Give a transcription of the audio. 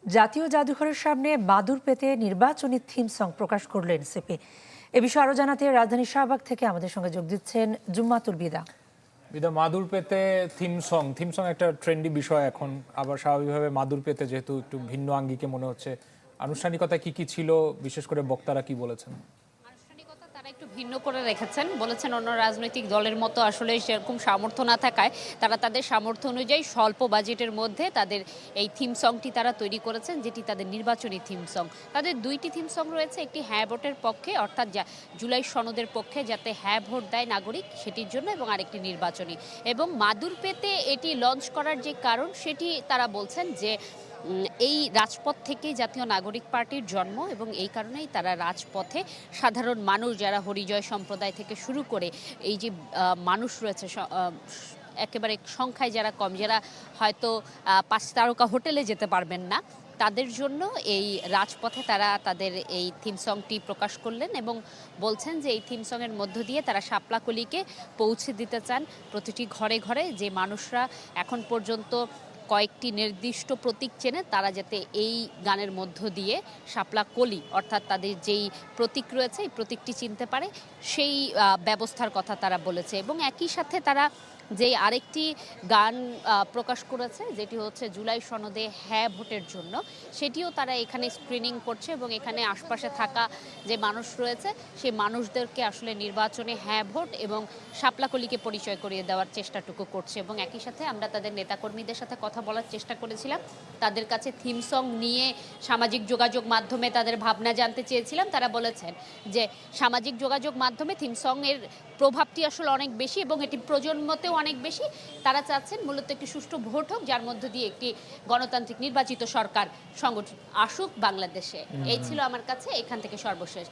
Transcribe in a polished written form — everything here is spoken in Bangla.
জাতীয় জাদুঘরের সামনে মাদুর পেতে নির্বাচনী থিম সং প্রকাশ করলো এনসিপি। এ বিষয়ে আরো জানাতে রাজধানীর শাহবাগ থেকে আমাদের সঙ্গে যোগ দিচ্ছেন জুম্মাতুল বিদা। মাদুর পেতে থিম সং একটা ট্রেন্ডি বিষয় এখন। আবার স্বাভাবিকভাবে মাদুর পেতে যেহেতু একটু ভিন্ন আঙ্গিকে মনে হচ্ছে, আনুষ্ঠানিকতা কি কি ছিল, বিশেষ করে বক্তারা কি বলেছেন? আনুষ্ঠানিকতা তারা একটু ভিন্ন করে রেখেছেন, বলেছেন অন্য রাজনৈতিক দলের মতো আসলে সেরকম সামর্থ্য না থাকায় তারা তাদের সামর্থ্য অনুযায়ী স্বল্প বাজেটের মধ্যে তাদের এই থিম সংটি তারা তৈরি করেছেন, যেটি তাদের নির্বাচনী থিম সং। তাদের দুইটি থিম সং রয়েছে, একটি হ্যাঁ ভোটের পক্ষে অর্থাৎ জুলাই সনদের পক্ষে যাতে হ্যাঁ ভোট দেয় নাগরিক সেটির জন্য, এবং আরেকটি নির্বাচনী। এবং মাদুর পেতে এটি লঞ্চ করার যে কারণ সেটি তারা বলছেন যে এই রাজপথ থেকেই জাতীয় নাগরিক পার্টির জন্ম, এবং এই কারণেই তারা রাজপথে সাধারণ মানুষ যারা হরিজয় সম্প্রদায় থেকে শুরু করে এই যে মানুষ রয়েছে একেবারে সংখ্যায় যারা কম, যারা হয়তো 5 তারকা হোটেলে যেতে পারবেন না, তাদের জন্য এই রাজপথে তারা তাদের এই থিম সংটি প্রকাশ করলেন এবং বলছেন যে এই থিম সঙের মধ্য দিয়ে তারা শাপলাকলিকে পৌঁছে দিতে চান প্রতিটি ঘরে ঘরে। যে মানুষরা এখন পর্যন্ত কয়েকটি নির্দিষ্ট প্রতীক চেনে, তারা যাতে এই গানের মধ্য দিয়ে শাপলাকলি অর্থাৎ তাদের যেই প্রতীক রয়েছে এই প্রতীকটি চিনতে পারে, সেই ব্যবস্থার কথা তারা বলেছে। এবং একই সাথে তারা যেই আরেকটি গান প্রকাশ করেছে, যেটি হচ্ছে জুলাই সনদে হ্যাঁ ভোটের জন্য, সেটিও তারা এখানে স্ক্রিনিং করছে এবং এখানে আশপাশে থাকা যে মানুষ রয়েছে সেই মানুষদেরকে আসলে নির্বাচনে হ্যাঁ ভোট এবং শাপলাকলিকে পরিচয় করিয়ে দেওয়ার চেষ্টাটুকু করছে। এবং একই সাথে আমরা তাদের নেতাকর্মীদের সাথে কথা বলার চেষ্টা করেছিলাম, তাদের কাছে থিম সং নিয়ে সামাজিক যোগাযোগ মাধ্যমে তাদের ভাবনা জানতে চেয়েছিলাম। তারা বলেছেন যে সামাজিক যোগাযোগ মাধ্যমে থিম সং এর প্রভাবটি আসলে অনেক বেশি এবং এটি প্রজন্মতেও অনেক বেশি। তারা চাচ্ছেন মূলত একটি সুষ্ঠু ভোট হোক, যার মধ্য দিয়ে একটি গণতান্ত্রিক নির্বাচিত সরকার সংগঠন আসুক বাংলাদেশে। এই ছিল আমার কাছে এখান থেকে সর্বশেষ।